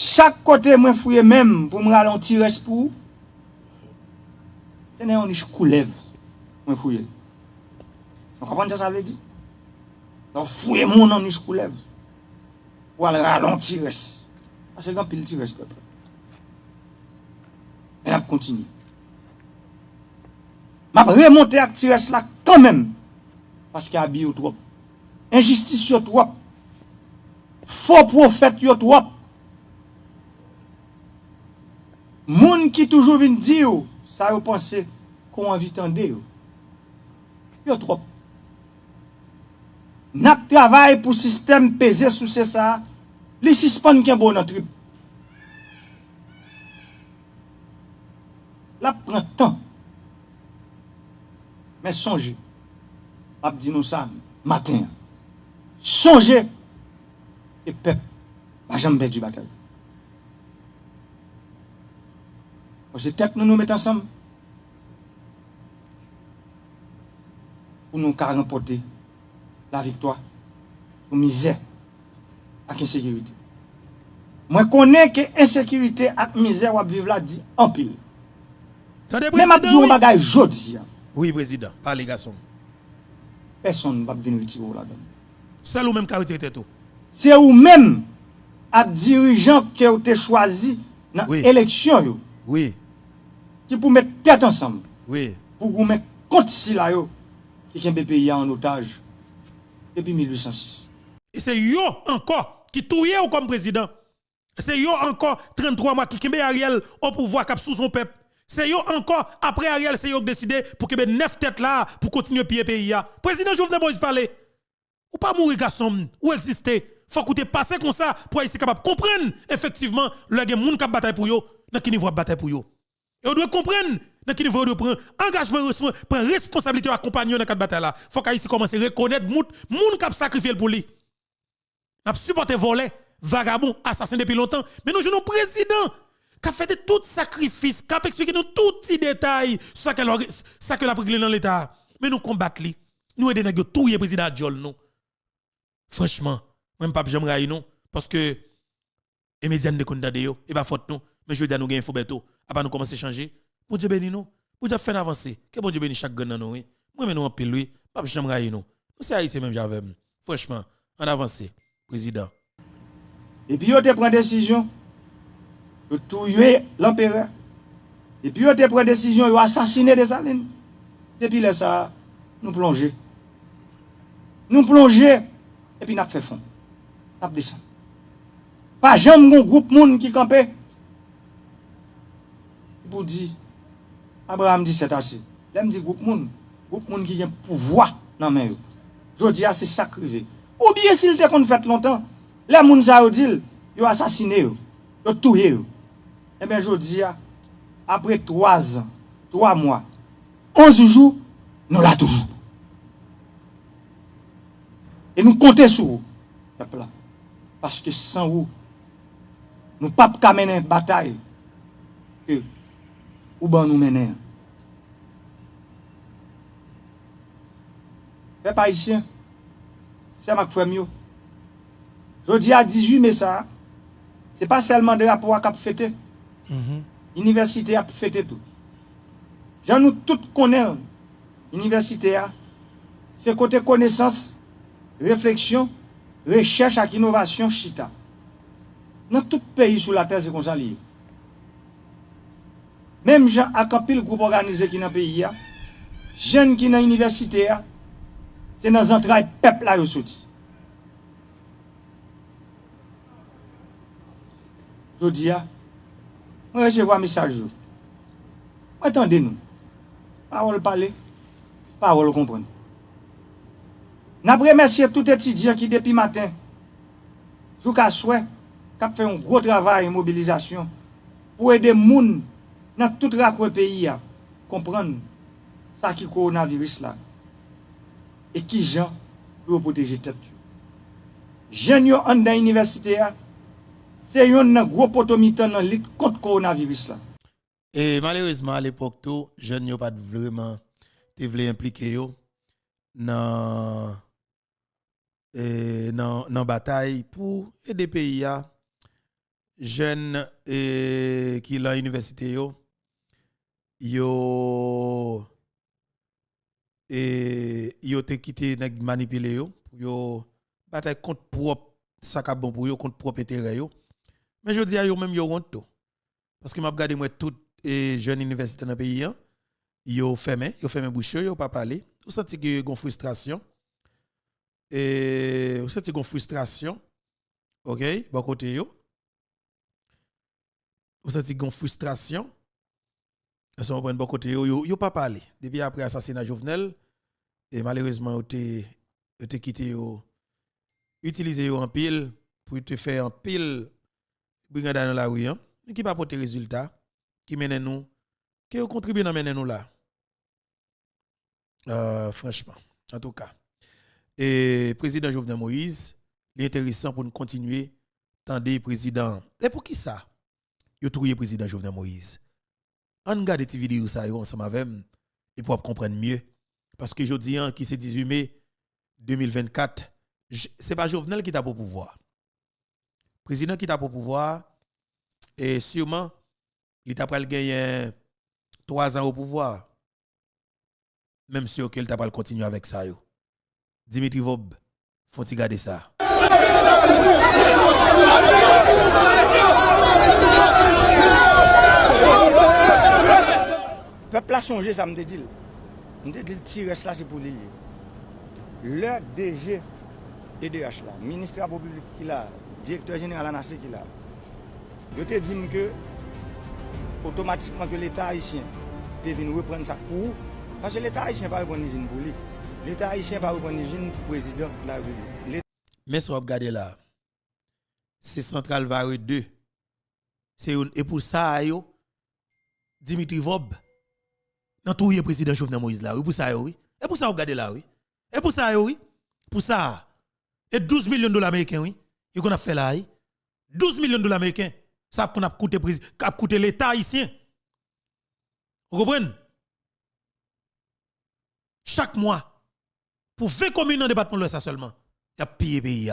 Chaque côté, moi fouille même pour me ralentir pour. C'est un niche coulève. Moi fouille. Vous comprenez ça veut dire? Donc fouille mon niche coulève. Pour aller ralentir. Parce que quand pile tire peuple. Et on continue. Je vais remonter à Tires là quand même. Parce qu'il y a habillé trop. Injustice sur trop. Faux prophète sur trop. Moun qui toujours vient dire, ça vous pensez qu'on envie tendre. Yo trop. N'a travail pour système pesé sous ça. Les suspend qui est bon dans trip. Là prend temps. Mais songez. Je dis nous ça matin. Songez et peuple pas jamais perdre bataille. Parce que tête nous mettons ensemble pour nous remporter la victoire pour misère et insécurité. Moi connais que insécurité et misère va vivre là dit en pile. Même à dire un bagage jodi. Oui président, parlez garçon. Personne ne va venir retirer là-dedans. Seul ou même qui a retiré tout. C'est ou même à dirigeant qui ont été choisi dans l'élection oui. Qui pour mettre tête ensemble. Oui. Pour vous mettre contre si là qui ont pays en otage depuis 1806. Et c'est yo encore qui touye ou comme président. C'est yo encore 33 mois qui kembe Ariel au pouvoir cap sous son peuple. C'est yo encore après Ariel c'est yo qui décidé pour que 9 têtes là pour continuer pied pays. Président Jovenel Moïse parler. Ou pas mourir garçon ou exister. Faut que tu passes comme ça pour être capable de comprendre effectivement le gen moun k'ap bataille pour yo dans qui niveau de bataille pour yo. Et on doit comprendre dans qui niveau de prendre engagement prendre responsabilité accompagner dans cette bataille là. Faut qu'ici commencer à reconnaître moun k'ap sacrifier pour lui. N'a supporté voler vagabond assassin depuis longtemps mais nous jouons président qui a fait de tout sacrifice, qui a expliqué nous tout petit détail ça que la pris dans l'état. Mais nous combattre lui. Nous aider nèg tout président Diol nous. Franchement, même pas j'aimerais non parce que les médias ne connaissent pas et pas faute nous mais je dis nous gain faut bientôt après nous commencer à changer. Bon Dieu béni nous. Bon Dieu fait avancer. Que bon Dieu béni chaque gagne nous. Moi mais nous en pile lui, pas j'aimerais nous. Nous c'est haïtien même j'avais. Franchement, on avance président. Et puis on te prend décision de tuer l'empereur. Et puis on te prend décision de assassiner des salines. Depuis là ça nous plonger. Nous plonger et puis nous fait fond. Nous descend. Pas jamais un groupe monde qui campait. Pour dire Abraham dit c'est assez. Là me dit groupe monde qui a pouvoir dans main. Je dis c'est sacrifié. Ou bien s'il te qu'on fait longtemps, les moun ça dit yo assassiné yo tué yo. Et bien je dis après 3 ans, 3 mois, 11 jours, nous là toujours. Et nous comptons sur vous, peuple là. Parce que sans vous, nous ne pouvons pas mener une bataille que ou ben nous mener. Peuple haïtien, c'est ma frère mieux. Je dis à 18 mai ça, ce n'est pas seulement de rapport à fêter. L'université a fêté tout. J'en nous tous connaissons. L'université c'est côté connaissance, réflexion, recherche et innovation chita. Dans tout pays sur la terre, c'est comme ça lié. Même gens à le groupe organisé qui dans le pays, jeunes qui dans l'université, c'est dans les entrailles peuple là qui je dis, moi recevoir un message. Attendez-nous. Parole parler, parole comprendre. Nous remercions tout étudiant qui depuis matin, jusqu'à souhait, qui a fait un gros travail de mobilisation pour aider les gens dans tout le pays à comprendre ça qui est le coronavirus là. Et qui gens pour protéger tête. Jeunes qui sont dans l'université, c'est un gros potomitan dans la lutte contre le coronavirus là. Et malheureusement, à l'époque, les jeunes n'ont pas vraiment impliqué dans la bataille pour aider les pays. jeunes qui dans l'université yo te quitté nèg manipuler yo pour yo bataille contre propre ça ka bon pour yo contre propre intérêt yo. Mais je dis à yo même yo honte tout. Parce que m'a regardé moi tout jeunes universitaires dans le pays yo fermé bouche yo pas parler. Vous sentez que gon frustration et vous sentez gon frustration. OK, bon côté yo. Vous sentez gon frustration. Parce qu'on prend bon côté yo pas parler. Depuis après assassinat Jovenel et malheureusement yo te quitté yo utiliser yo en pile pour te faire en pile brigade dans la rue mais qui pas porter résultat qui mène nous qui contribue dans mener nous là. Franchement, en tout cas. Et président Jovenel Moïse, il est intéressant pour nous continuer tendre président. Et pour qui ça? Yo trouvé président Jovenel Moïse. On regarde des vidéos ça ensemble avec et pour comprendre mieux parce que je dis qui c'est 18 mai 2024, c'est pas Jovenel qui t'a pour pouvoir. Président qui t'a pour pouvoir et sûrement il t'a pas gagner 3 ans au pouvoir. Même si il t'a pas continuer avec ça yo. Dimitri Vob, faut-il garder ça? Peuple a changé, ça me dit. Je me dit, le tir là, c'est pour lier. Le DG EDH là, ministre de la République qui là, directeur général de la NACE qui là, je te dis que automatiquement que l'État haïtien te venu reprendre ça pour parce que l'État haïtien pas reprendre usine pour lui. L'État haïtien pas reprendre usine pour président de la République. Mais si vous regardez là, c'est Central Vareux 2. Et pour ça, Dimitri Vob, dans tout le président Jovenel Moïse là, oui, pour ça, oui. Et pour ça, vous regardez là, oui. Et pour ça, oui. Pour ça. Et 12 millions de dollars américains, oui. Et qu'on a fait là, oui. 12 millions de dollars américains. Ça qu'on a coûté l'État haïtien. Vous comprenez? Chaque mois, pour 20 communes dans le département de l'Ouest seulement, il y a payé pays.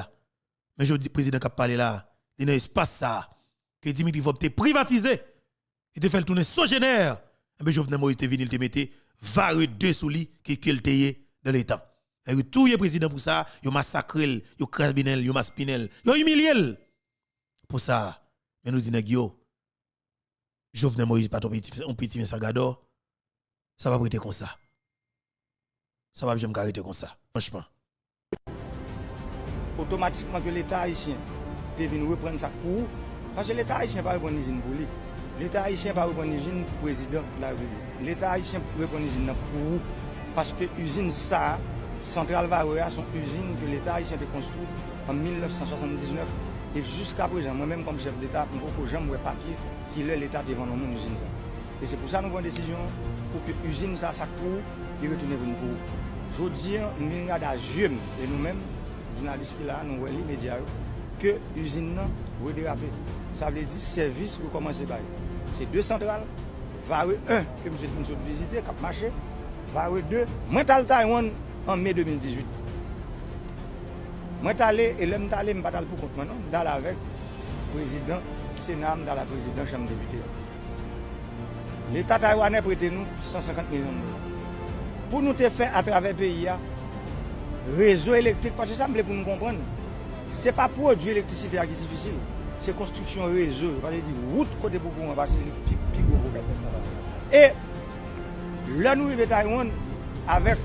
Mais je dis, président qui a parlé là, il y a un espace ça, que Dimitri Vob te privatisé, il te fait le tourner sogénaire. Et bien, Jovenel Moïse te venu, il te mette Vareux 2 sous lui, qui est dans l'État. Et tout le président pour ça, il massacré, il crabinel, il maspinel, il humilié. Pour ça, mais nous disons, Jovenel Moïse, pas ton petit messagador, ça va prêter comme ça. Ça va jamais arrêter comme ça, franchement. Automatiquement que l'État haïtien est venu reprendre ça pour parce que l'État haïtien pas reprendre usine pour lui. L'État haïtien pas reprendre usine pour président de la République. L'État haïtien reprendre usine pour parce que usine ça Central Vareux sont usines que l'État haïtien a construit en 1979 et jusqu'à présent moi-même comme chef d'État je n'ai jamais papier qui l'État devant nous usine ça. Et c'est pour ça que nous prenons une décision pour que l'usine ça court et retourner pour nous. Je dis, nous regardons à yeux et nous-mêmes, journalistes qui là, nous voyons les médias, que l'usine va déraper. Ça veut dire service pour commencer par. C'est 2 centrales, Vareux 1 que nous avons visité, qui a marché, Vareux 2, moi je suis allé Taïwan en mai 2018. Moi je suis allé, et là je suis allé, je ne suis pas allé pour compte maintenant, je suis allé avec le président du Sénat, dans la présidente de la Chambre des députés. L'État taïwanais prête nous 150 millions de dollars. Pour nous te faire à travers le pays, réseau électrique, parce que ça me plaît pour nous comprendre. Ce n'est pas produire l'électricité qui est difficile, c'est construction réseau. Parce que route côté beaucoup, parce que c'est le plus gros problème. Et là, nous arrivons à Taïwan avec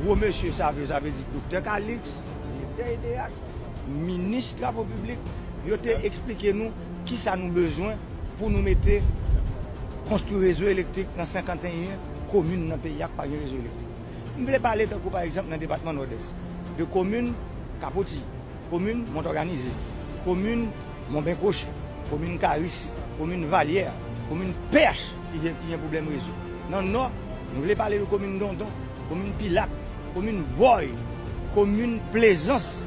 gros monsieur, ça veut dire docteur Calix, directeur EDH, ministre de la République, ils ont expliqué nous qui ça nous besoin pour nous mettre construire réseau électrique dans 51 communes dans le pays qui n'ont pas de réseau électrique. Je voulais parler par exemple dans le département nord-est de communes Capoti, commune Montorganisé, commune Montbencoche, commune Caris, commune Valière, commune PH qui a un problème réseau. Dans le nord, nous voulons parler de commune Dondon, commune Pilac, commune Boy, commune Plaisance,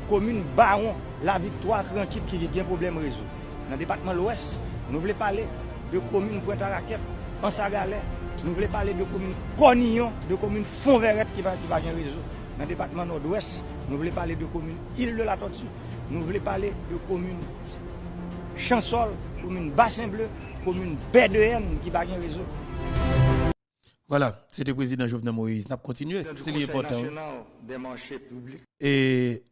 commune Baron, la Victoire Tranquille qui a un problème réseau. Dans le département de l'Ouest, nous voulons parler de commune Pointe-à-Raquette, Ansagalais. Nous voulons parler de commune Cornillon, de commune Font-Verrette qui va avoir un réseau. Dans le département nord-ouest, nous voulons parler de commune Île de la Tortue. Nous voulons parler de commune Chansol, commune Bassin Bleu, commune Baie-de-Haine qui pas de réseau. Voilà, c'était le président Jovenel Moïse. N'a continué, c'est l'important. Des marchés publics. Et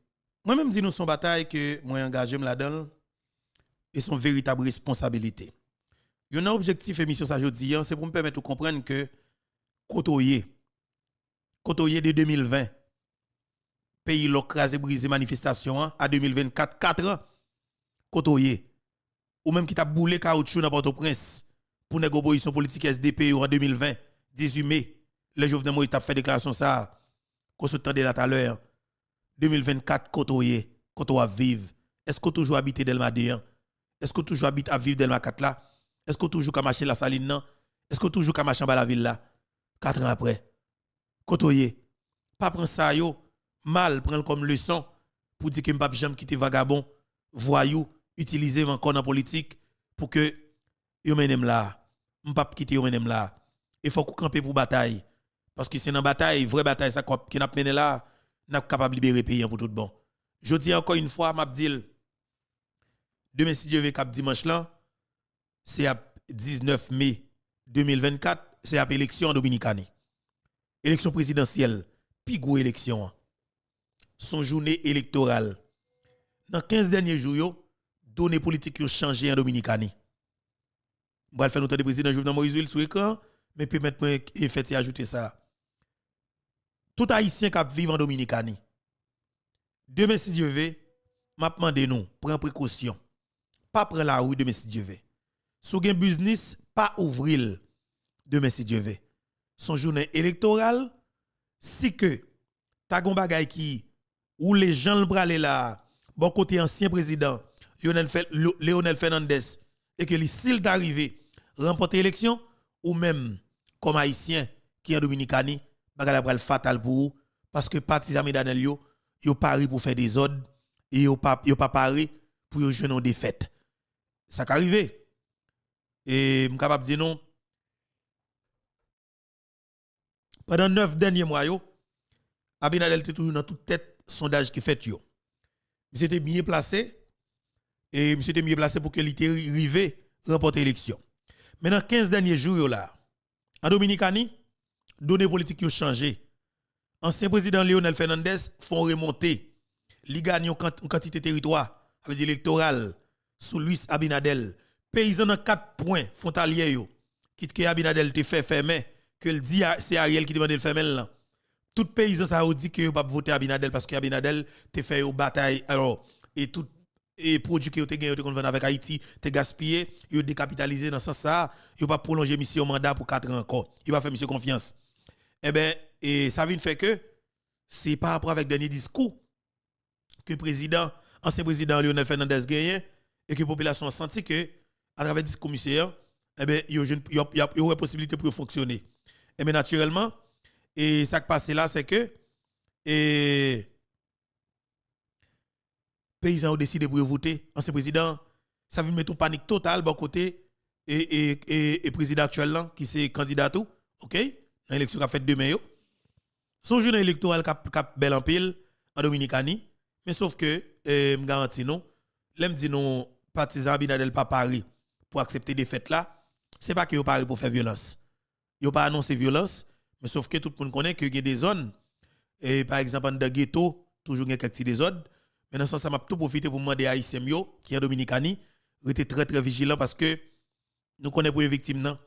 moi-même dis nous son bataille que moi engagé là-dedans et son véritable responsabilité. Il y a un objectif émission ça jodi, c'est pour me permettre de comprendre que Kotoye de 2020 pays l'ocrasé brisé manifestation à 2024 4 ans Kotoye ou même qui t'a boulé caoutchouc dans Port-au-Prince pour négocier opposition politique SDP en 2020 18 mai le Jovenel Moïse t'a fait déclaration ça qu'on se tendait là tout à l'heure 2024 Kotoye Koto à vivre est-ce que toujours habité Delma 2 est-ce que toujours habite à vivre Delma 4 là est-ce que toujours ka marcher la saline non est-ce que toujours ka marcher en bas la ville là 4 ans après Kotoye pas prendre ça yo mal prendre comme leçon pour dire que m'pa jamais quitter vagabond voyou utiliser encore dans politique pour que yo menem là m'pa quitter yo menem là il faut qu'on camper pour bataille parce que c'est dans bataille vraie bataille ça qui n'a mené là n'a capable libérer pays pour tout bon je dis encore une fois m'a dit demain si Dieu veut cap dimanche là c'est à 19 mai 2024 c'est à élection en Dominicanie élection présidentielle puis gros élection son journée électorale dans 15 derniers jours données politiques ont changé en Dominicanie on va faire notre président Jovenel Moïse sur écran mais puis maintenant fait ajouter ça tout haïtien qui vit en Dominicanie demain si Dieu veut m'a demandé nous prendre précaution pas prendre la rue demain si Dieu veut sous un business pas ouvrir demain si Dieu veut son journée électorale si que ta gon bagay qui ou les gens le bralé là bon côté ancien président Léonel Fernandez et que s'il d'arriver remporter l'élection ou même comme haïtien qui est Dominicanie bagay la pral fatal pour ou, parce que partisan Danel yo pari pour faire des ordres et yo pas pari pour yo jouer une défaite ça qu'arrivé et m capable dire non pendant 9 derniers mois yo Abinadel était toujours dans toute tête sondage qui fait yo. Monsieur était bien placé et monsieur était bien placé pour que l'été rivé remporter l'élection. Mais dans 15 derniers jours yo là en Dominicanie données politiques ont changé. Ancien président Léonel Fernandez font remonter li gagne une quantité de territoire avec électoral sous Luis Abinadel. Paysan dans 4 points frontaliers yo quitte que Abinadel te fait fermer que le dit c'est Ariel qui demande de fermer là. Tout paysan ça a dit que yo pas voter Abinadel parce que Abinadel te fait une bataille alors et tout et produit que yo te gagné te convenu avec Haïti te gaspillé yo décapitalisé dans ce sens ça yo pas prolonger mission mandat pour 4 ans encore il va faire monsieur confiance eh ben et ça vient fait que c'est par rapport avec dernier discours que ancien président Léonel Fernandez gagné et que la population a senti que à travers discours monsieur eh ben il y a possibilité pour fonctionner et bien naturellement et ça qui passe là c'est que et paysans ont décidé pour voter ancien président ça veut mettre une panique totale bon côté et président actuel là qui c'est candidat tout OK dans l'élection qu'a fait demain yo son journée électorale cap bel en pile en Dominicanie mais sauf que me garantis non l'aime dit non partisan Abinadel pas pari pour accepter des fêtes là c'est pas que yo pari pour faire violence yo pas annoncer violence mais sauf que tout le monde connaît que il y a des zones et par exemple dans ghetto toujours il y a quelques désordres mais dans ce sens ça m'a tout profité pour demander à haïtien yo qui en Dominicanie rester très très vigilant parce que nous connaissons pour les victimes non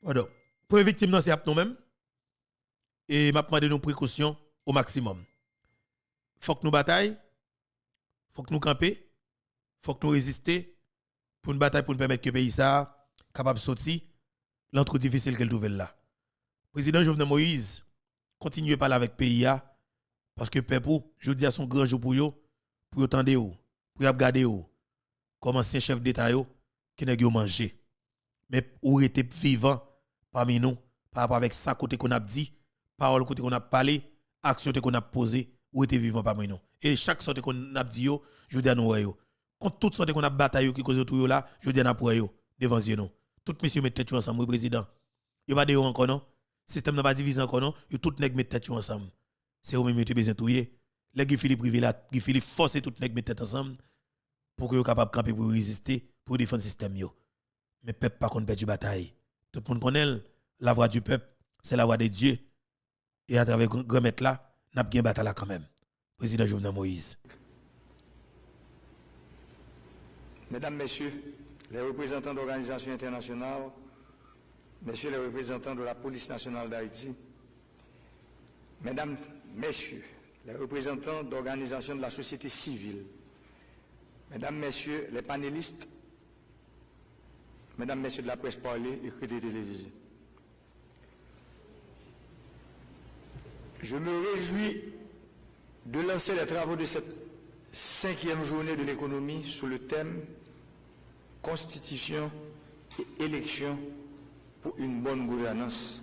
pardon pour les victimes non c'est nous même et m'a demandé nos précautions au maximum faut que nous bataille faut que nous camper faut que nous résister pour une bataille pour nous permettre que le pays ça capable de sortir l'entre difficile qu'elle trouve là. Président Jovenel Moïse continue parler avec pays parce que peuple je dis à son grand jour pour yo tendre yo pour y regarder yo comme ancien chef d'état yo qui n'a yo manger mais ou était vivant parmi nous par rapport avec ça côté qu'on a dit parole côté qu'on a parlé action qu'on a posé ou était vivant parmi nous et chaque sorte qu'on a dit yo je dis à nous yo contre toute sorte qu'on a bataille qui cause autour là je dis à pour yo devant nous tout monsieur met tête ensemble président yo pas de encore non système n'a pas divisé encore non yo tout nèg met tête ensemble c'est au même besoin touyer les Guy Philippe privé là Guy Philippe forcer tout nèg met tête ensemble pour que vous capable camper pour résister, pour défendre le système yo. Mais peuple pas qu'on perd du bataille. Tout le monde connaît la voix du peuple, c'est la voix de Dieu. Et à travers grand maître là, n'a pas bataille là quand même. Président Jovenel Moïse. Mesdames, Messieurs, les représentants d'organisations internationales, Messieurs les représentants de la police nationale d'Haïti, Mesdames, Messieurs, les représentants d'organisations de la société civile, Mesdames, Messieurs, les panélistes, Mesdames, Messieurs de la presse parlée, écrite et télévisée. Je me réjouis de lancer les travaux de cette 5e journée de l'économie sous le thème Constitution et élection pour une bonne gouvernance.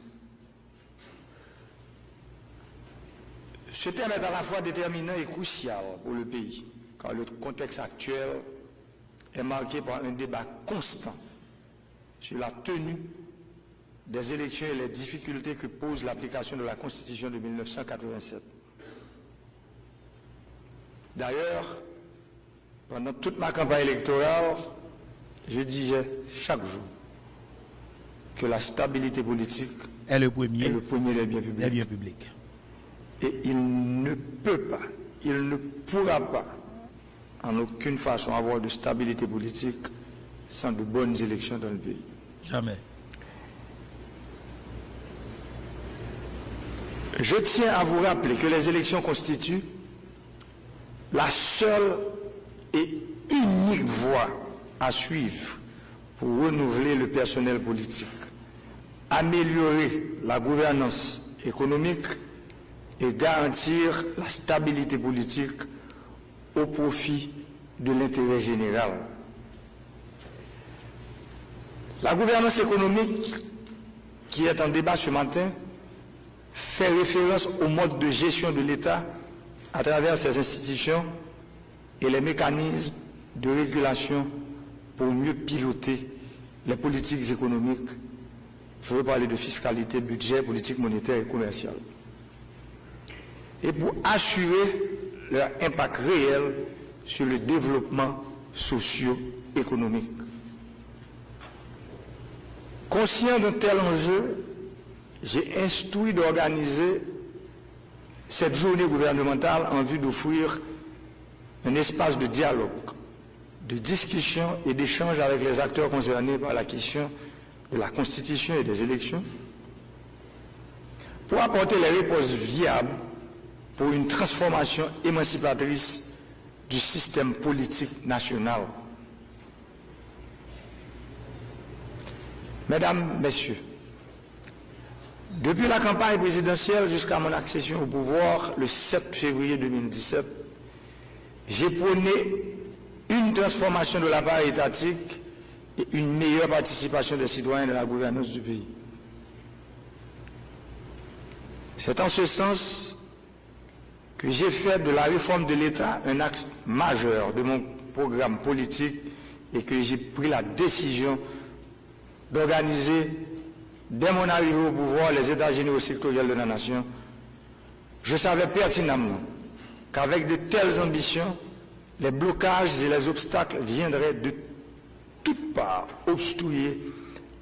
Ce thème est à la fois déterminant et crucial pour le pays, car le contexte actuel est marqué par un débat constant sur la tenue des élections et les difficultés que pose l'application de la Constitution de 1987. D'ailleurs, pendant toute ma campagne électorale, je disais chaque jour que la stabilité politique est le premier des biens publics. Et il ne peut pas, il ne pourra pas, en aucune façon, avoir de stabilité politique sans de bonnes élections dans le pays. Jamais. Je tiens à vous rappeler que les élections constituent la seule et unique voie à suivre pour renouveler le personnel politique, améliorer la gouvernance économique et garantir la stabilité politique au profit de l'intérêt général. La gouvernance économique qui est en débat ce matin fait référence au mode de gestion de l'État à travers ses institutions et les mécanismes de régulation pour mieux piloter les politiques économiques. Je veux parler de fiscalité, budget, politique monétaire et commerciale. Et pour assurer leur impact réel sur le développement socio-économique. Conscient d'un tel enjeu, j'ai instruit d'organiser cette journée gouvernementale en vue d'offrir un espace de dialogue, de discussion et d'échange avec les acteurs concernés par la question de la Constitution et des élections, pour apporter les réponses viables pour une transformation émancipatrice du système politique national. Mesdames, Messieurs, depuis la campagne présidentielle jusqu'à mon accession au pouvoir le 7 février 2017, j'ai prôné une transformation de l'appareil étatique et une meilleure participation des citoyens dans la gouvernance du pays. C'est en ce sens que j'ai fait de la réforme de l'État un axe majeur de mon programme politique et que j'ai pris la décision d'organiser, dès mon arrivée au pouvoir, les États généraux sectoriels de la nation. Je savais pertinemment qu'avec de telles ambitions, les blocages et les obstacles viendraient de toutes parts obstruer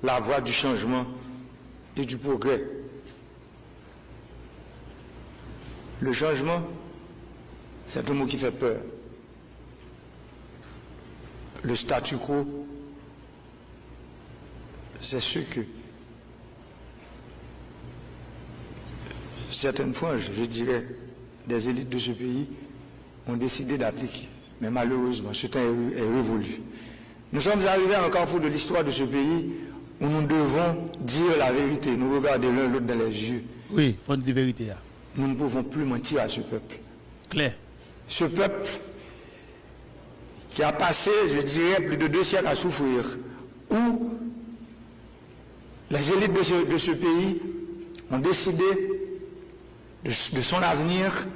la voie du changement et du progrès. Le changement, c'est un mot qui fait peur. Le statu quo, c'est ce que certaines fois, je dirais, des élites de ce pays ont décidé d'appliquer. Mais malheureusement, ce temps est révolu. Nous sommes arrivés à un carrefour de l'histoire de ce pays où nous devons dire la vérité, nous regarder l'un l'autre dans les yeux. Oui, il faut dire la vérité. Nous ne pouvons plus mentir à ce peuple. Clair. Ce peuple qui a passé, je dirais, plus de 2 siècles à souffrir, où les élites de ce pays ont décidé de son avenir,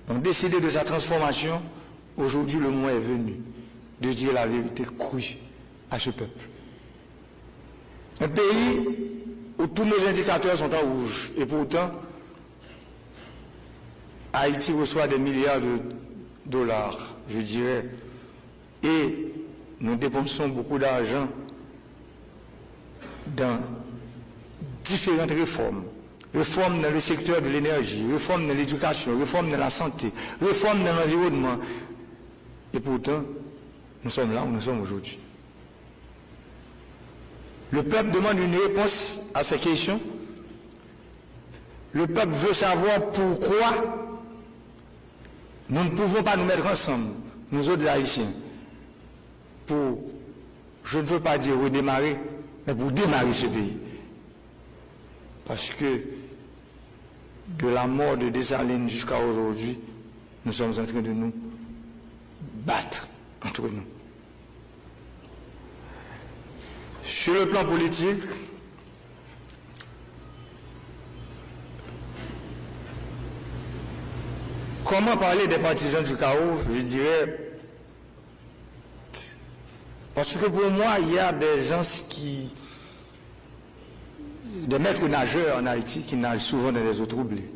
ont décidé de sa transformation. Aujourd'hui, le moment est venu de dire la vérité crue à ce peuple. Un pays où tous nos indicateurs sont en rouge, et pourtant, Haïti reçoit des milliards de dollars, je dirais, et nous dépensons beaucoup d'argent dans différentes réformes. Réformes dans le secteur de l'énergie, réformes dans l'éducation, réformes dans la santé, réformes dans l'environnement. Et pourtant, nous sommes là où nous sommes aujourd'hui. Le peuple demande une réponse à ces questions. Le peuple veut savoir pourquoi nous ne pouvons pas nous mettre ensemble, nous autres Haïtiens, pour, je ne veux pas dire redémarrer, mais pour démarrer ce pays. Parce que de la mort de Dessalines jusqu'à aujourd'hui, nous sommes en train de nous battre entre nous. Sur le plan politique, comment parler des partisans du chaos? Je dirais, parce que pour moi, il y a des gens des maîtres nageurs en Haïti qui nagent souvent dans des eaux troublées,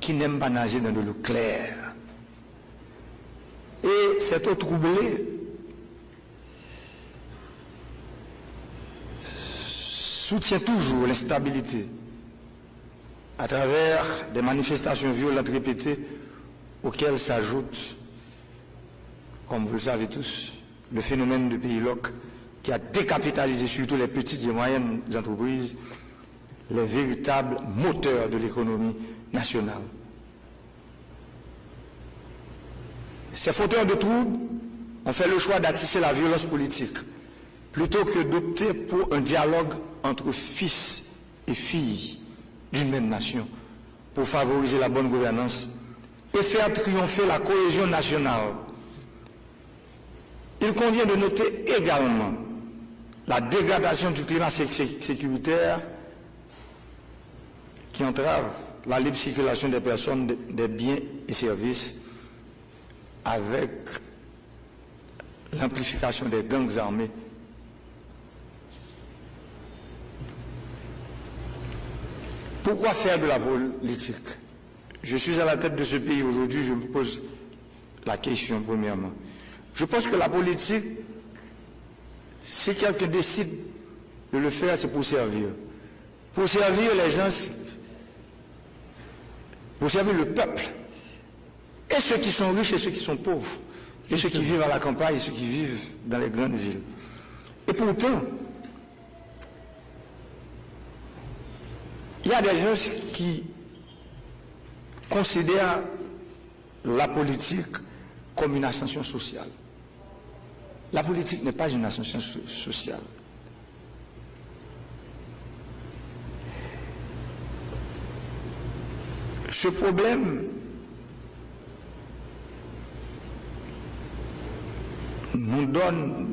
qui n'aiment pas nager dans de l'eau claire. Et cette eau troublée soutient toujours l'instabilité à travers des manifestations violentes répétées auxquelles s'ajoute, comme vous le savez tous, le phénomène de pays loc qui a décapitalisé surtout les petites et moyennes entreprises, les véritables moteurs de l'économie nationale. Ces fauteurs de troubles ont fait le choix d'attiser la violence politique plutôt que d'opter pour un dialogue entre fils et filles d'une même nation pour favoriser la bonne gouvernance et faire triompher la cohésion nationale. Il convient de noter également la dégradation du climat sécuritaire qui entrave la libre circulation des personnes, des biens et services avec l'amplification des gangs armés. Pourquoi faire de la politique? Je suis à la tête de ce pays aujourd'hui, je me pose la question premièrement. Je pense que la politique, si quelqu'un décide de le faire, c'est pour servir. Pour servir les gens, pour servir le peuple. Et ceux qui sont riches et ceux qui sont pauvres. Et ceux qui vivent à la campagne et ceux qui vivent dans les grandes villes. Et pourtant, il y a des gens qui considèrent la politique comme une ascension sociale. La politique n'est pas une ascension sociale. Ce problème nous donne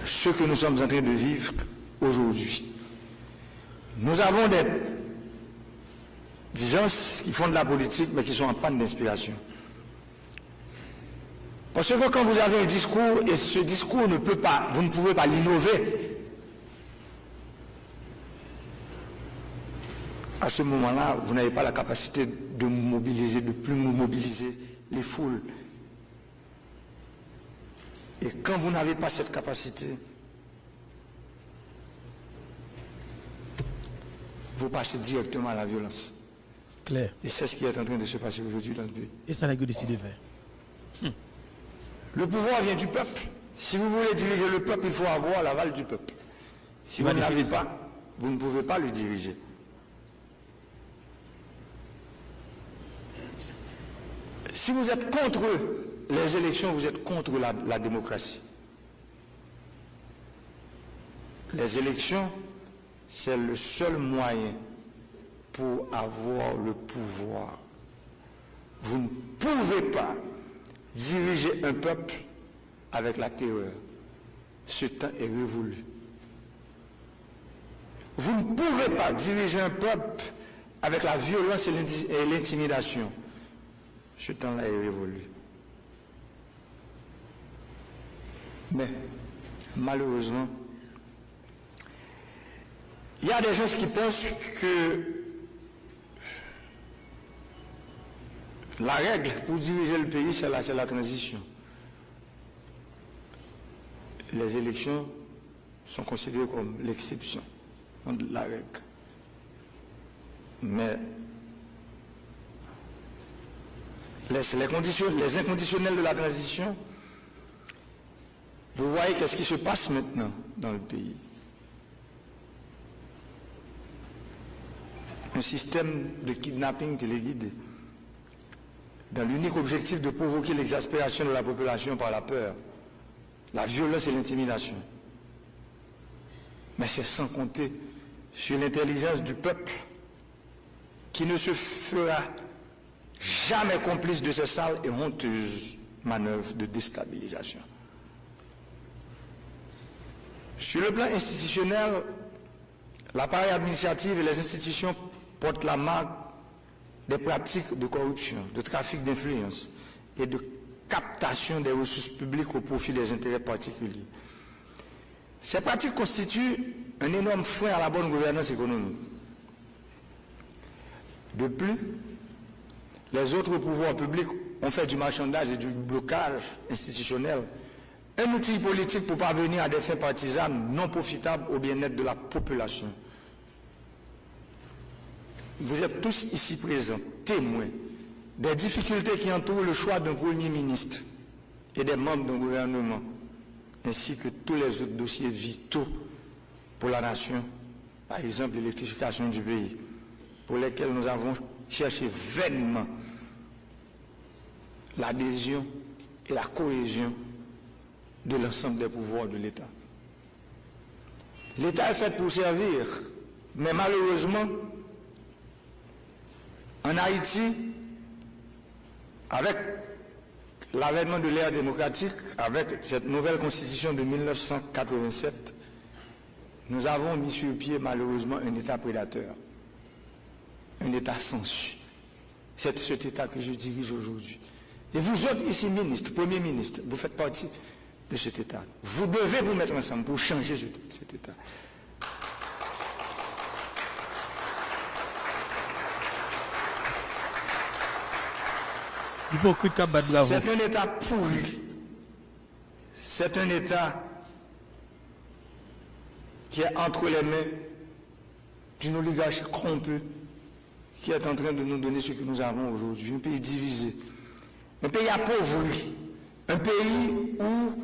ce que nous sommes en train de vivre aujourd'hui. Nous avons des gens qui font de la politique mais qui sont en panne d'inspiration. Parce que quand vous avez un discours et ce discours ne peut pas, vous ne pouvez pas l'innover, à ce moment-là, vous n'avez pas la capacité de mobiliser, de plus mobiliser les foules. Et quand vous n'avez pas cette capacité, vous passez directement à la violence. Claire. Et c'est ce qui est en train de se passer aujourd'hui dans le pays. Et ça n'a que décidé de faire. Le pouvoir vient du peuple. Si vous voulez diriger le peuple, il faut avoir l'aval du peuple. Si vous ne l'avez pas, vous ne pouvez pas le diriger. Si vous êtes contre les élections, vous êtes contre la démocratie. Les élections, c'est le seul moyen pour avoir le pouvoir. Vous ne pouvez pas diriger un peuple avec la terreur. Ce temps est révolu. Vous ne pouvez pas diriger un peuple avec la violence et l'intimidation. Ce temps-là est révolu. Mais, malheureusement, il y a des gens qui pensent que La règle pour diriger le pays, c'est la transition. Les élections sont considérées comme l'exception, non la règle. Mais les inconditionnels de la transition, vous voyez qu'est-ce qui se passe maintenant dans le pays. Un système de kidnapping téléguidé, dans l'unique objectif de provoquer l'exaspération de la population par la peur, la violence et l'intimidation. Mais c'est sans compter sur l'intelligence du peuple qui ne se fera jamais complice de ces sales et honteuses manœuvres de déstabilisation. Sur le plan institutionnel, l'appareil administratif et les institutions portent la marque des pratiques de corruption, de trafic d'influence et de captation des ressources publiques au profit des intérêts particuliers. Ces pratiques constituent un énorme frein à la bonne gouvernance économique. De plus, les autres pouvoirs publics ont fait du marchandage et du blocage institutionnel un outil politique pour parvenir à des fins partisanes non profitables au bien-être de la population. Vous êtes tous ici présents, témoins des difficultés qui entourent le choix d'un Premier ministre et des membres d'un gouvernement, ainsi que tous les autres dossiers vitaux pour la nation, par exemple l'électrification du pays, pour lesquels nous avons cherché vainement l'adhésion et la cohésion de l'ensemble des pouvoirs de l'État. L'État est fait pour servir, mais malheureusement, en Haïti, avec l'avènement de l'ère démocratique, avec cette nouvelle constitution de 1987, nous avons mis sur pied malheureusement un État prédateur, un État sensu. C'est cet État que je dirige aujourd'hui. Et vous autres ici, ministres, Premier ministre, vous faites partie de cet État. Vous devez vous mettre ensemble pour changer cet État. Hypocrite qui bat bravo. C'est un État pourri. C'est un État qui est entre les mains d'une oligarchie corrompue qui est en train de nous donner ce que nous avons aujourd'hui. Un pays divisé, un pays appauvri, un pays où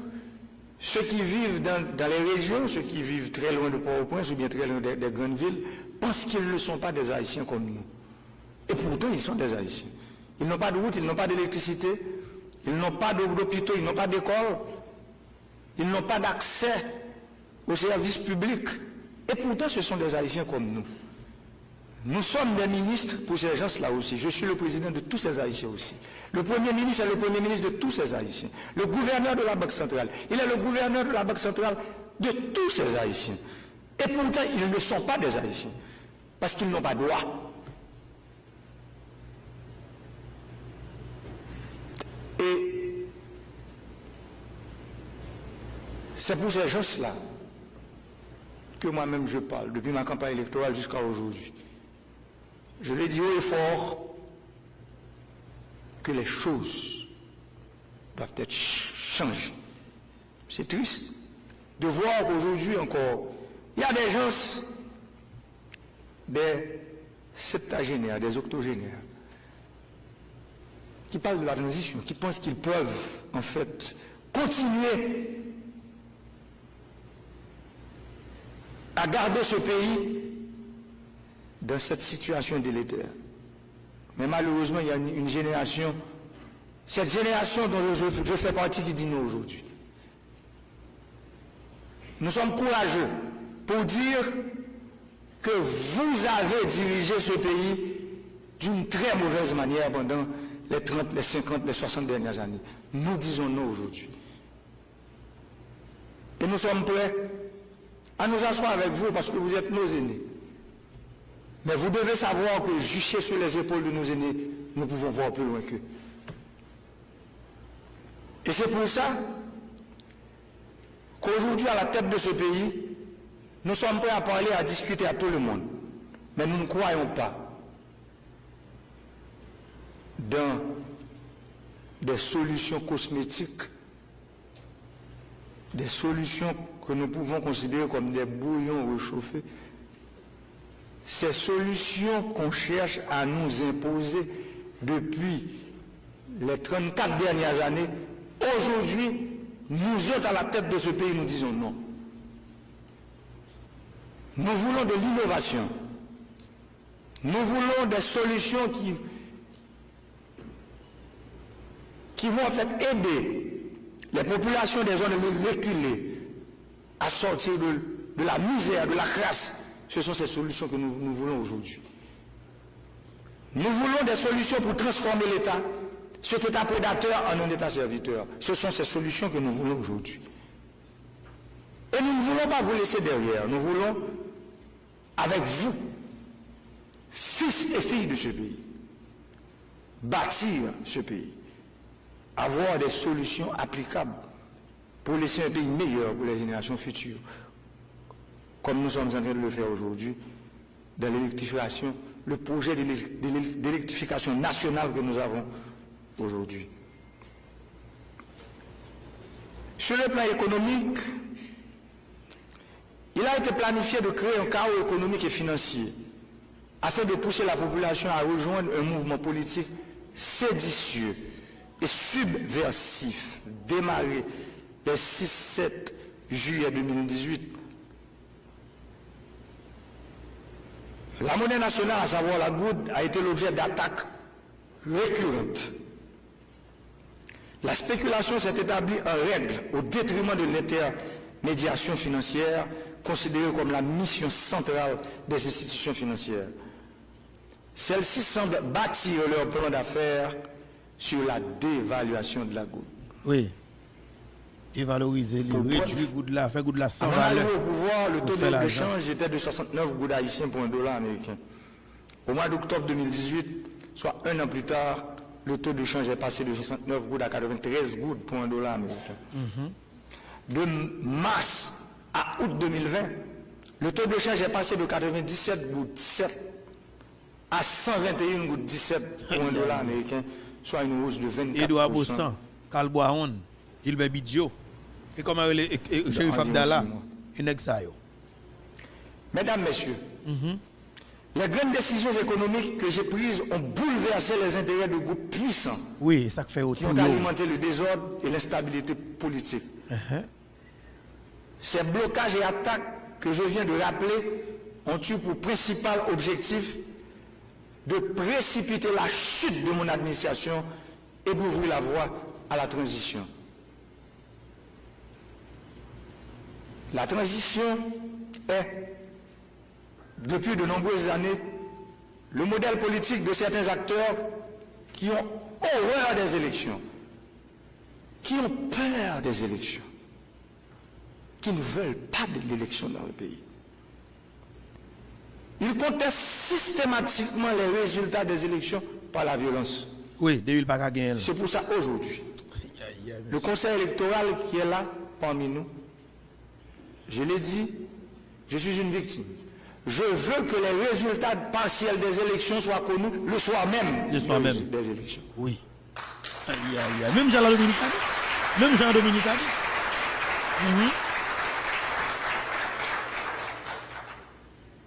ceux qui vivent dans les régions, ceux qui vivent très loin de Port-au-Prince ou bien très loin des grandes villes, pensent qu'ils ne sont pas des Haïtiens comme nous. Et pourtant, ils sont des Haïtiens. Ils n'ont pas de route, ils n'ont pas d'électricité, ils n'ont pas d'hôpitaux, ils n'ont pas d'école, ils n'ont pas d'accès aux services publics. Et pourtant, ce sont des Haïtiens comme nous. Nous sommes des ministres pour ces gens-là aussi. Je suis le président de tous ces Haïtiens aussi. Le Premier ministre est le Premier ministre de tous ces Haïtiens. Le gouverneur de la Banque centrale, il est le gouverneur de la Banque centrale de tous ces Haïtiens. Et pourtant, ils ne sont pas des Haïtiens. Parce qu'ils n'ont pas droit. Et c'est pour ces gens-là que moi-même je parle, depuis ma campagne électorale jusqu'à aujourd'hui. Je l'ai dit haut et fort que les choses doivent être changées. C'est triste de voir qu'aujourd'hui encore, il y a des gens, des septagénaires, des octogénaires, qui parlent de la transition, qui pensent qu'ils peuvent en fait continuer à garder ce pays dans cette situation délétère. Mais malheureusement, il y a une génération, cette génération dont je fais partie qui dit non aujourd'hui. Nous sommes courageux pour dire que vous avez dirigé ce pays d'une très mauvaise manière pendant les 30, les 50, les 60 dernières années. Nous disons non aujourd'hui. Et nous sommes prêts à nous asseoir avec vous parce que vous êtes nos aînés. Mais vous devez savoir que juché sur les épaules de nos aînés, nous pouvons voir plus loin qu'eux. Et c'est pour ça qu'aujourd'hui, à la tête de ce pays, nous sommes prêts à parler, à discuter à tout le monde. Mais nous ne croyons pas dans des solutions cosmétiques, des solutions que nous pouvons considérer comme des bouillons réchauffés, ces solutions qu'on cherche à nous imposer depuis les 34 dernières années, aujourd'hui, nous autres à la tête de ce pays, nous disons non. Nous voulons de l'innovation. Nous voulons des solutions qui vont en fait aider les populations des zones reculées à sortir de la misère, de la crasse. Ce sont ces solutions que nous voulons aujourd'hui. Nous voulons des solutions pour transformer l'État, cet État prédateur, en un État serviteur. Ce sont ces solutions que nous voulons aujourd'hui. Et nous ne voulons pas vous laisser derrière. Nous voulons, avec vous, fils et filles de ce pays, bâtir ce pays, avoir des solutions applicables pour laisser un pays meilleur pour les générations futures, comme nous sommes en train de le faire aujourd'hui, dans l'électrification, le projet d'électrification nationale que nous avons aujourd'hui. Sur le plan économique, il a été planifié de créer un chaos économique et financier afin de pousser la population à rejoindre un mouvement politique séditieux et subversif, démarré le 6-7 juillet 2018. La monnaie nationale, à savoir la goutte, a été l'objet d'attaques récurrentes. La spéculation s'est établie en règle au détriment de l'intermédiation financière, considérée comme la mission centrale des institutions financières. Celles-ci semblent bâtir leur plan d'affaires sur la dévaluation de la goutte. Oui. Et valoriser, réduire goût de la, faire goût de la sans valeur. Au pouvoir, le taux d'échange était de 69 gouttes haïtiens pour $1 américain. Au mois d'octobre 2018, soit un an plus tard, le taux d'échange est passé de 69 gouttes à 93 gouttes pour $1 américain. De mars à août 2020, le taux d'échange est passé de 97 gouttes 7 à 121 gouttes 17 pour $1 américain, soit une hausse de 24%. Edouard Bossan, Karl Boaon, Gilbert Bidjo, et comme Chérif Abdallah, une exayo. Mesdames, Messieurs, les grandes décisions économiques que j'ai prises ont bouleversé les intérêts de groupes puissants. Oui, ça fait qui ont alimenté le désordre et l'instabilité politique. Ces blocages et attaques que je viens de rappeler ont eu pour principal objectif de précipiter la chute de mon administration et d'ouvrir la voie à la transition. La transition est, depuis de nombreuses années, le modèle politique de certains acteurs qui ont horreur des élections, qui ont peur des élections, qui ne veulent pas de l'élection dans le pays. Ils contestent systématiquement les résultats des élections par la violence. Oui, depuis pas gagner. C'est pour ça aujourd'hui, le conseil électoral qui est là parmi nous, je l'ai dit, je suis une victime. Je veux que les résultats partiels des élections soient connus le soir même, des élections. Oui. Même Jean-Dominique. Même Jean-Dominique.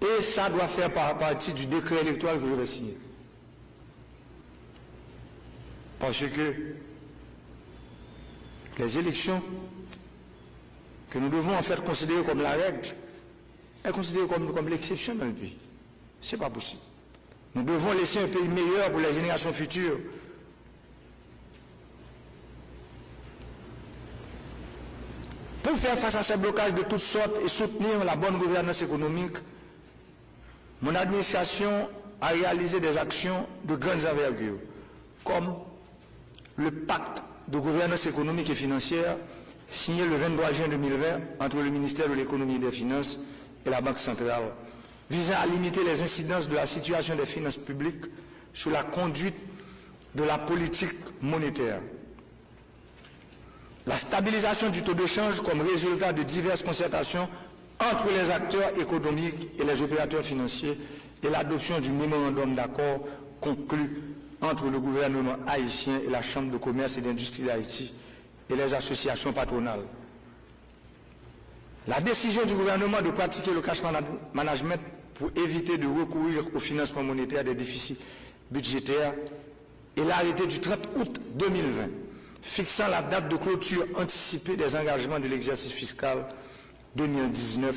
Et ça doit faire partie du décret électoral que je vais signer. Parce que les élections que nous devons en fait considérer comme la règle, est considérée comme l'exception dans le pays. Ce n'est pas possible. Nous devons laisser un pays meilleur pour les générations futures. Pour faire face à ces blocages de toutes sortes et soutenir la bonne gouvernance économique, mon administration a réalisé des actions de grandes envergures, comme le pacte de gouvernance économique et financière signé le 23 juin 2020 entre le ministère de l'économie et des finances et la Banque centrale, visant à limiter les incidences de la situation des finances publiques sur la conduite de la politique monétaire. La stabilisation du taux de change comme résultat de diverses concertations entre les acteurs économiques et les opérateurs financiers et l'adoption du mémorandum d'accord conclu entre le gouvernement haïtien et la Chambre de commerce et d'industrie d'Haïti et les associations patronales. La décision du gouvernement de pratiquer le cash management pour éviter de recourir au financement monétaire des déficits budgétaires et l'arrêté du 30 août 2020, fixant la date de clôture anticipée des engagements de l'exercice fiscal 2019-2020.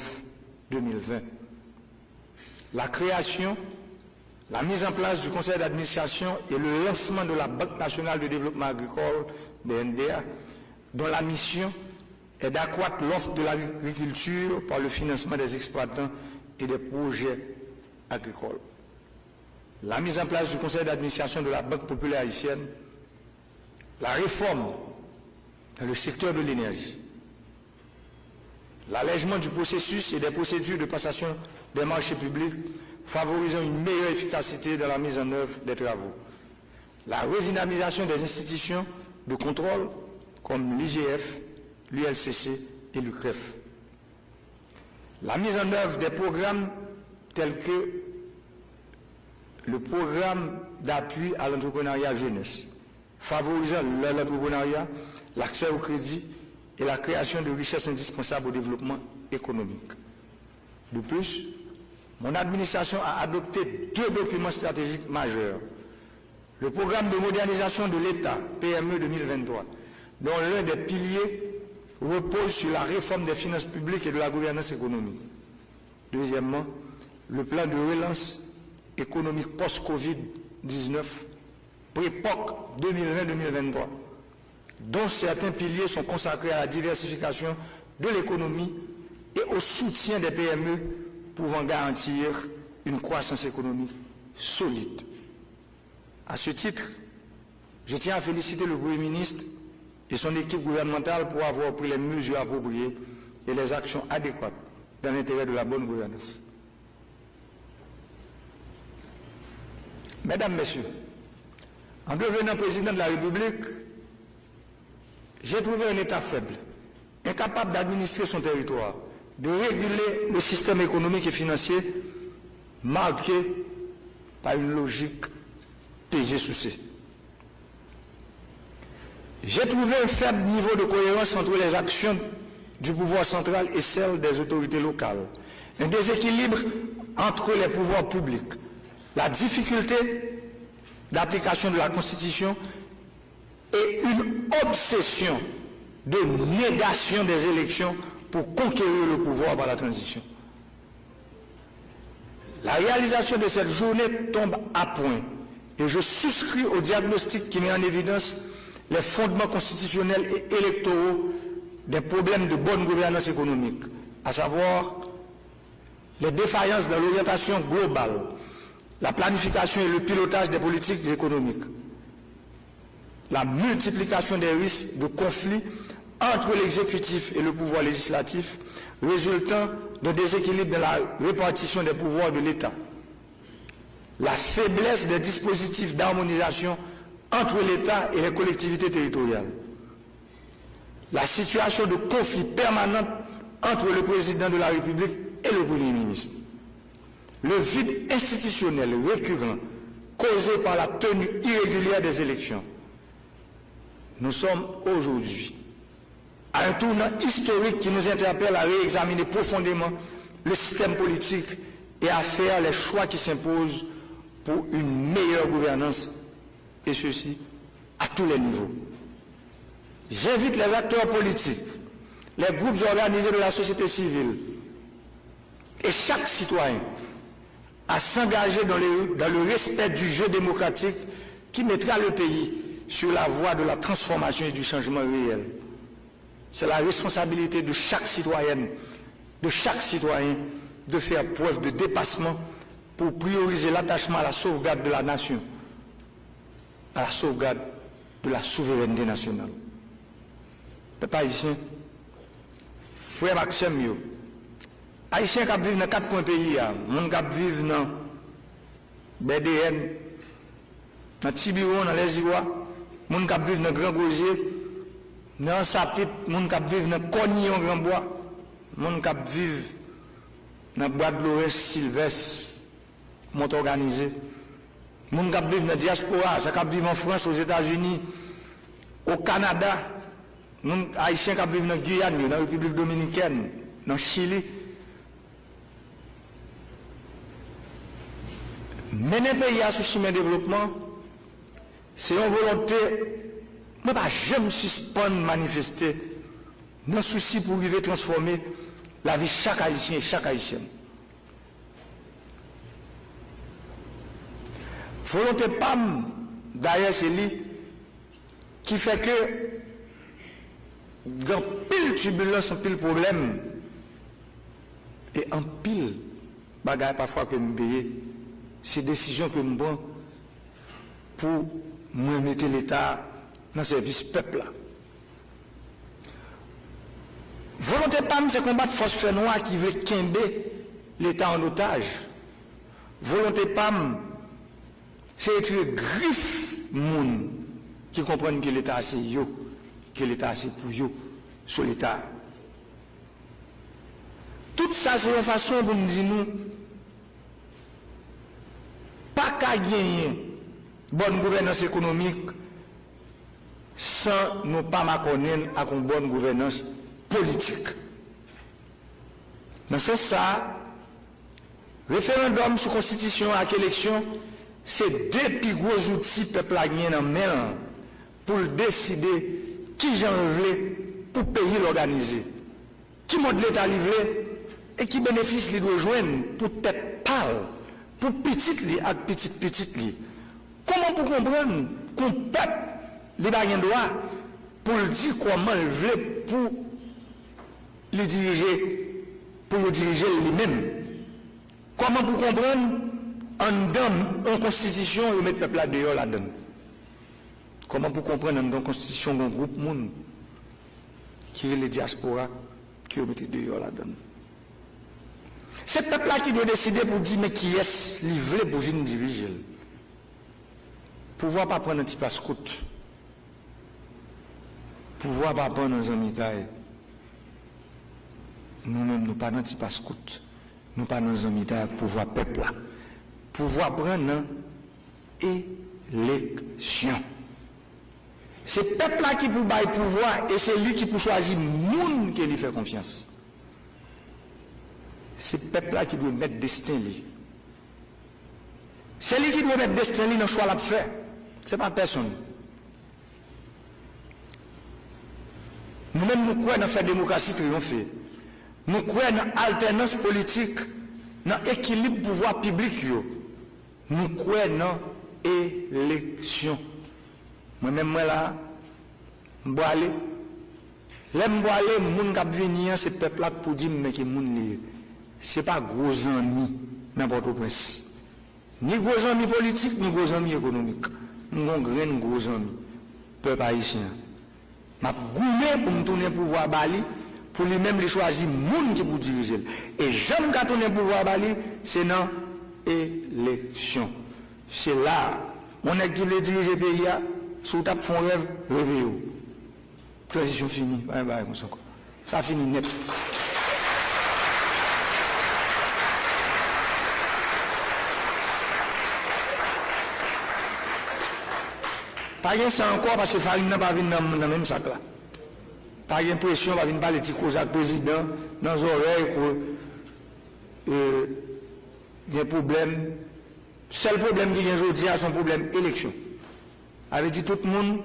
La création, la mise en place du conseil d'administration et le lancement de la Banque nationale de développement agricole, BNDA, dont la mission est d'accroître l'offre de l'agriculture par le financement des exploitants et des projets agricoles. La mise en place du conseil d'administration de la Banque populaire haïtienne, la réforme dans le secteur de l'énergie, l'allègement du processus et des procédures de passation des marchés publics favorisant une meilleure efficacité dans la mise en œuvre des travaux, la redynamisation des institutions de contrôle comme l'IGF, l'ULCC et l'UCREF, la mise en œuvre des programmes tels que le programme d'appui à l'entrepreneuriat jeunesse, favorisant l'entrepreneuriat, l'accès au crédit et la création de richesses indispensables au développement économique. De plus, mon administration a adopté 2 documents stratégiques majeurs. Le programme de modernisation de l'État, PME 2023, dont l'un des piliers repose sur la réforme des finances publiques et de la gouvernance économique. Deuxièmement, le plan de relance économique post-Covid-19, pré-POC 2020-2023, dont certains piliers sont consacrés à la diversification de l'économie et au soutien des PME pouvant garantir une croissance économique solide. À ce titre, je tiens à féliciter le Premier ministre et son équipe gouvernementale pour avoir pris les mesures appropriées et les actions adéquates dans l'intérêt de la bonne gouvernance. Mesdames, Messieurs, en devenant président de la République, j'ai trouvé un État faible, incapable d'administrer son territoire, de réguler le système économique et financier marqué par une logique pesée-soucée. J'ai trouvé un faible niveau de cohérence entre les actions du pouvoir central et celles des autorités locales, un déséquilibre entre les pouvoirs publics, la difficulté d'application de la Constitution et une obsession de négation des élections pour conquérir le pouvoir par la transition. La réalisation de cette journée tombe à point et je souscris au diagnostic qui met en évidence les fondements constitutionnels et électoraux des problèmes de bonne gouvernance économique, à savoir les défaillances dans l'orientation globale, la planification et le pilotage des politiques économiques, la multiplication des risques de conflits entre l'exécutif et le pouvoir législatif, résultant d'un déséquilibre dans la répartition des pouvoirs de l'État, la faiblesse des dispositifs d'harmonisation entre l'État et les collectivités territoriales, la situation de conflit permanent entre le président de la République et le Premier ministre, le vide institutionnel récurrent causé par la tenue irrégulière des élections. Nous sommes aujourd'hui à un tournant historique qui nous interpelle à réexaminer profondément le système politique et à faire les choix qui s'imposent pour une meilleure gouvernance, et ceci à tous les niveaux. J'invite les acteurs politiques, les groupes organisés de la société civile et chaque citoyen à s'engager dans le respect du jeu démocratique qui mettra le pays sur la voie de la transformation et du changement réel. C'est la responsabilité de chaque citoyenne, de chaque citoyen, de faire preuve de dépassement pour prioriser l'attachement à la sauvegarde de la nation, à la sauvegarde de la souveraineté nationale. Peuple haïtien, frère Maxime, yo, haïtien qui vivent dans 4 coins pays, monde qui vivent dans BDN, dans Tibiron, dans les Ivoires, monde qui vivent dans Grand Gosier, dans Sapit, monde qui vivent dans Cognon, Grand Bois, monde qui vivent dans Bois de l'Ouest, Sylvestre, Mont Organisé, Les gens qui vivent dans la diaspora, ça qui vivent en France, aux États-Unis, au Canada, les Haïtiens qui vivent dans la Guyane, dans la République dominicaine, dans le Chili. Mener le pays à ce chemin de développement, c'est une volonté, moi pas jamais suspendre, manifester, dans le souci pour arriver à transformer la vie de chaque Haïtien et chaque Haïtienne. Volonté PAM, d'ailleurs, c'est lui qui fait que dans pile turbulence, en pile problème, et en pile bagaille parfois que je paye, c'est décision que je prends pour me mettre l'État dans le service peuple. Volonté PAM, c'est combattre force fait noire qui veut quimber l'État en otage. Volonté PAM, c'est être griffe moun qui comprennent que l'État c'est yo, que l'État c'est pour yo, sur l'État. Tout ça c'est une façon pour nous dire nous, pas qu'à gagner bonne gouvernance économique sans nous pas connaître avec une bonne gouvernance politique. Dans ce sens, référendum sur constitution avec élection, c'est deux plus gros outils peuple a gagné dans main pour décider qui j'en veux pour payer l'organiser. Qui mode l'État livré et qui bénéfice li doit joindre pour tête pâle, pour petite li ak petite li. Comment pour comprendre qu'on peuple les pas droit pour le dire comment il veut pour les diriger, pour le diriger lui-même. Comment pour comprendre en constitution, ils mettent le peuple dehors là-dedans. Comment pour comprendre dans la constitution d'un groupe monde qui est les diaspora qui mettent dehors là-dedans. C'est le peuple-là qui doit décider pour dire mais qui est livré pour venir diriger. Pouvoir pas prendre un petit passe-croûte. Pouvoir pas prendre un amitaille. Nous-mêmes, nous pas dans un petit passe-croûte. Nous pas dans un amitaille pouvoir peuple là. Pouvoir prendre élection. C'est le peuple là qui peut bailler pouvoir et c'est lui qui peut choisir le monde qui lui fait confiance. C'est le peuple là qui doit mettre destin lui. C'est lui qui doit mettre destin lui dans le choix là de faire. Ce n'est pas personne. Nous-mêmes nous croyons dans la démocratie triompher. Nous croyons dans l'alternance politique, dans l'équilibre pouvoir public. Nous croyons dans l'élection. Moi-même, moi là, je vais aller. Là, je vais aller, les gens qui viennent, c'est le peuple là pour dire que les gens ce n'est pas gros amis, n'importe quoi. Ni gros amis politiques, ni gros amis économiques. Nous avons gros amis, peuple haïtien. Je vais goûter pour me tourner le pouvoir à Bali, pour lui-même choisir les gens qui pour diriger. Et j'aime qu'à tourner le pouvoir à Bali, c'est dans l'élection. C'est là, on est qui veut diriger le pays, sous tape font rêve, réveillez. Transition finie, bye bye, ça finit net. Pas de ça encore parce que Farine n'a pas venu dans le même sac là. Pas de pression, pas venir parler de cause avec le président, dans les oreilles, il y a un problème. Le seul problème qu'il y a aujourd'hui, c'est son problème élection. Avait dit tout le monde,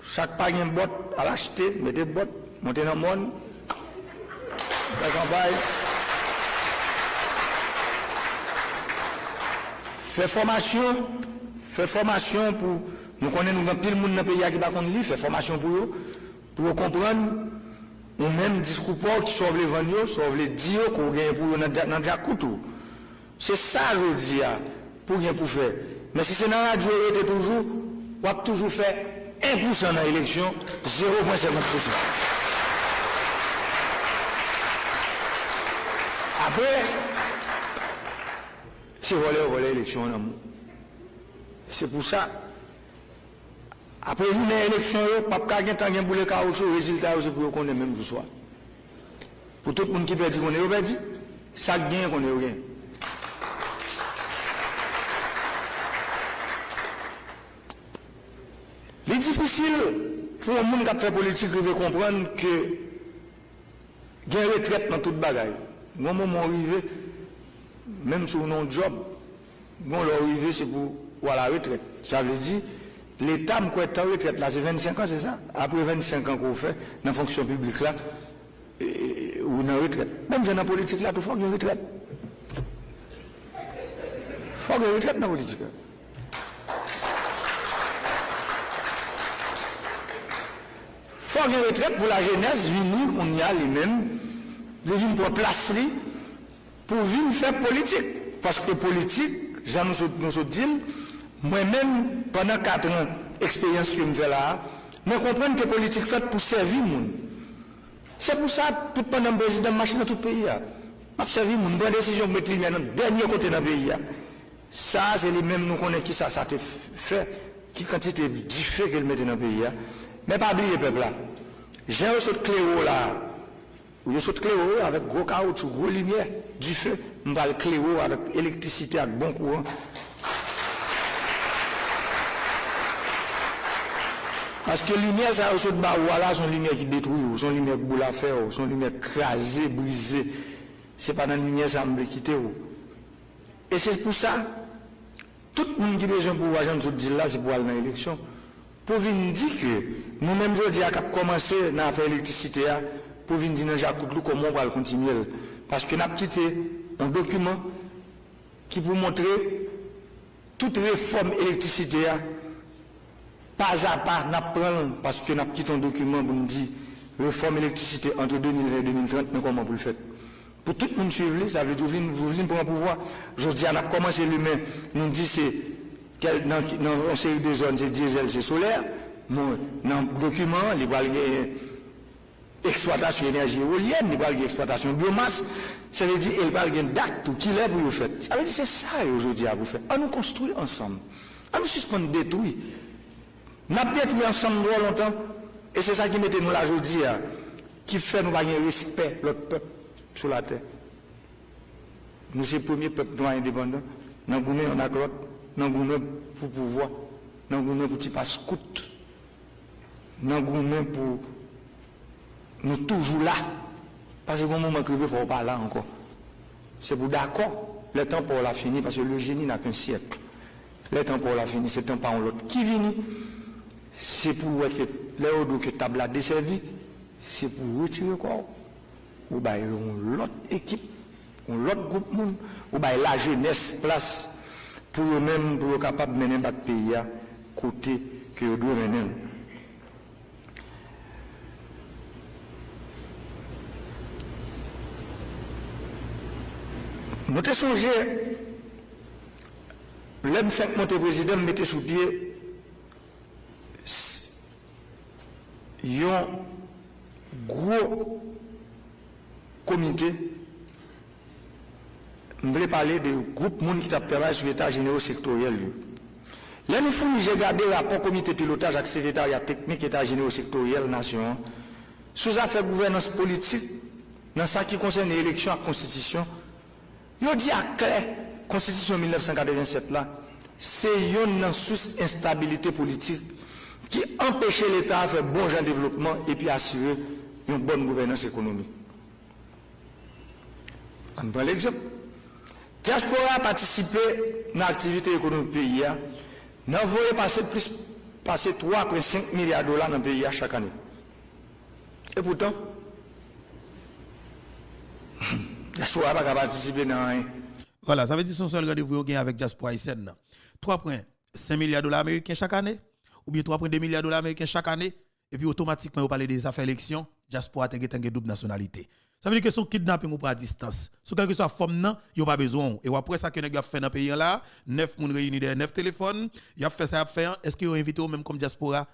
chaque pas un bot à l'acheter, mettez bot, montez dans le monde, la campagne. Fait formation pour. Nous connaissons nous pile monde dans le pays qui va connaître, fait formation pour eux comprendre, ou même discours qui sauve les vendre, sauve les dire qu'on gagne pour eux dans le couteau. C'est ça, je dis, pour rien pour faire. Mais si c'est dans la radio, toujours, on va toujours faire 1% dans l'élection, 0,50%. Après, c'est voler l'élection en amour. C'est pour ça. Après vous avez l'élection, pas de temps pour les caoutchouc, résultat c'est pour qu'on ait même ce soir. Pour tout le monde qui perd, on est perdu, ça gagne qu'on est rien. Il est difficile pour un monde qui fait politique de comprendre que il y a une retraite dans toute bagaille. Au moment arrivé, même sur un job, bon, l'arrivée c'est pour la retraite. Ça veut dire, l'État me croit en retraite là, c'est 25 ans, c'est ça? Après 25 ans qu'on fait, dans la fonction publique là, ou dans la retraite. Même dans la politique là, il faut qu'il y ait une retraite. Il faut qu'il y ait une retraite dans la politique. Il faut qu'il y ait une retraite pour la jeunesse, venir, on y a les mêmes, de venir pour placer, pour venir faire politique. Parce que politique, j'en nous dit, moi-même, pendant 4 ans, expérience que je fais là, je comprends que politique faite pour servir le monde. C'est pour ça que pendant le président marche dans tout le pays. Je servir le monde, bonne décision pour mettre les dans le dernier côté dans le pays. Ça, c'est les mêmes nous connaissons qui ça fait, qui quantité du fait qu'elle mettait dans le pays. Mais pas oublier, peuple là. J'ai un saut de cléo là. Ou un saut de cléo avec gros caoutchouc, gros lumière, du feu. On va le cléo avec électricité, avec bon courant. Parce que lumière, ça, au bas, voilà, son lumière qui détruit, son lumière qui boule à faire, son lumière crasée, brisée. C'est pas dans la lumière, ça me quitter. Et c'est pour ça, tout le monde qui a besoin pour voir, je dis là, c'est pour aller dans l'élection. Pour venir dire que nous-mêmes, je dis, à commencer à faire l'électricité, pour venir dire, Jacques Coutlou, comment on va continuer. Parce que nous avons quitté un document qui pour montrer toute réforme électricité, pas à pas, nous prenons, parce que nous avons quitté un document pour nous dire, réforme électricité entre 2020 et 2030, mais comment vous le faites? Pour tout le monde suivre, ça veut dire que vous venez pour un pouvoir. Je dis, on a commencé l'humain, nous dit c'est dans une série de zones, c'est diesel, c'est solaire. Dans le document, il va y avoir exploitation d'énergie éolienne, il va y avoir exploitation de biomasse. Ça veut dire qu'il va y avoir une date qui est pour vous faire. Ça veut dire c'est ça aujourd'hui à vous faire. On nous construit ensemble. On nous suspend détruire. Nous avons détruit ensemble longtemps. Et c'est ça qui mettait nous là aujourd'hui, qui fait nous avoir un respect notre peuple sur la terre. Nous sommes le premier peuple noir indépendant. Nous avons on a l'autre. Nous avons pour pouvoir. Nous avons pour petit passe-coute. Nous avons pour nous toujours là. Parce que au moment que il faut pas là encore. C'est pour d'accord. Le temps pour la finir, parce que le génie n'a qu'un siècle. Le temps pour la finir, c'est un pas l'autre. Qui vient? C'est pour que les que table a desservi, c'est pour retirer quoi? Ou bien l'autre équipe, ou l'autre groupe monde, ou bien la jeunesse place pour eux-mêmes, pour être capable de mener notre pays à côté que nous devons mener. Nous avons songé, l'homme fait monter président, mettez sous pied un gros comité. Je voulais parler de groupe monde qui travaille sur l'état général sectoriel. Là, nous faut regarder le rapport comité pilotage avec secrétariat technique état général sectoriel nation sous affaires gouvernance politique dans ce qui concerne l'élection à la constitution. Il dit à clair, constitution 1987 là, c'est une source instabilité politique qui empêchait l'État de faire bon genre de développement et puis assurer une bonne gouvernance économique. On prend l'exemple. Diaspora a participé dans l'activité économique du pays. Nous avons passer 3,5 milliards de dollars dans le pays chaque année. Et pourtant, Diaspora n'a pas participé dans rien. Voilà, ça veut dire son seul rendez-vous avec Diaspora haïtienne. 3,5 milliards de dollars américains chaque année, ou bien 3,2 milliards de dollars américains chaque année, et puis automatiquement, vous parlez des affaires élections, Diaspora a une double nationalité. Ça veut dire que son kidnapping ou pas à distance. Sous quelque soit forme non, il n'y a pas besoin. Et après ça que nous avons fait dans le pays là, 9 personnes réunis derrière 9 téléphones, il a fait ça, est-ce qu'ils ont invité même comme Diaspora?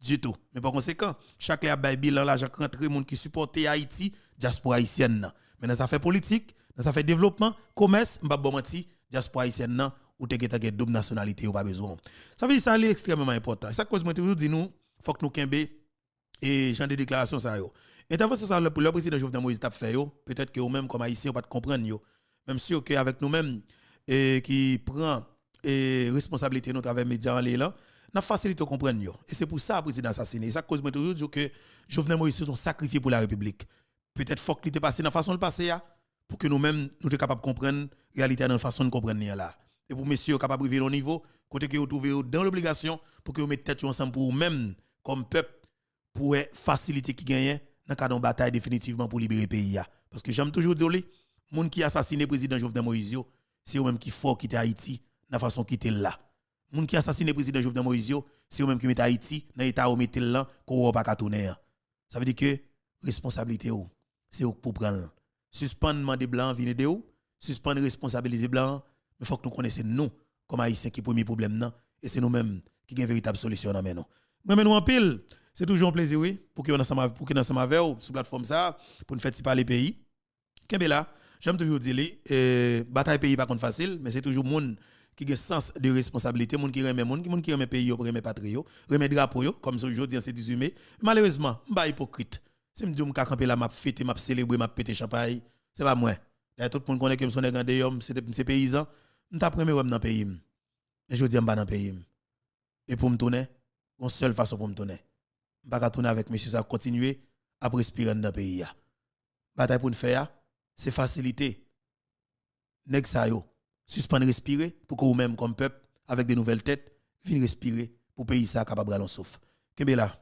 Du tout. Mais par conséquent, chaque a un bilan l'argent rentré les gens qui supportent Haïti, Diaspora haïtienne. Mais dans ça fait politique, dans ça fait développement, commerce, m'pa bon menti, Diaspora haïtienne ou te gete double nationalité ou pas besoin. Ça veut dire ça c'est extrêmement important. Ça cause moi toujours dit nous, faut que nous kembe et genre de déclaration ça yo. Intervention ça pour le président Jovenel Moïse t'a fait yo, peut-être que vous même comme haïtien pas comprendre yo. Même sûr que avec nous même et qui prend responsabilité nous travers médias en là, n'a facilité comprendre yo. Et c'est pour ça le président assassiné. Ça cause moi toujours dire que Jovenel Moïse sont sacrifié pour la République. Peut-être faut qu'il était passé dans la façon de passer pour que nous-mêmes nous soyons capables de comprendre la réalité dans la façon de comprendre là. Et pour messieurs capables de vivre au niveau côté que vous trouvez dans l'obligation pour que vous mettez tête ensemble pour vous-même comme peuple pour faciliter qui gagne dans cadre de bataille définitivement pour libérer le pays. Parce que j'aime toujours dire, les gens qui assassinent le président Jovenel Moïse, c'est eux-mêmes qui font quitter Haïti de la façon qui était là. Les gens qui assassinent le président Jovenel Moïse, c'est eux-mêmes qui mettent Haïti dans l'état où mettent là, qu'on ne va pas tourner. Ça veut dire que responsabilité, c'est pour prendre. Suspendre des blancs, venez de où? Suspendre responsabiliser blancs, mais il faut que nous connaissions nous, comme Haïtiens, qui est le premier problème, et c'est nous-mêmes qui avons une véritable solution dans nous. Mais nous en pile. C'est toujours un plaisir, oui, pour que nous ensemble avec vous sur la plateforme ça, pour nous faire parler pays. Là, j'aime toujours dire, bataille pays pas facile, mais c'est toujours monde qui a un sens de responsabilité, monde qui remet monde, qui remet pays, remet patrie, remet drapeau, comme aujourd'hui, c'est 18 mai. Malheureusement, je suis hypocrite. Si je dis que je camper là, je fête, je célébrer, je péter champagne, c'est pas moi. D'ailleurs, tout le monde connaît que je suis un grand homme, c'est paysan. Je suis premier homme dans le pays. Et je dis que je suis dans le pays. Et pour me tourner, une seule façon pour me tourner. Je ne vais pas tourner avec monsieur, ça continuer à respirer dans le pays. La bataille pour nous faire, c'est faciliter. Nèg sa yo, suspendre respirer pour que vous-même, comme peuple, avec de nouvelles têtes, viennent respirer pour le pays ça capable de souffle. Kembe là.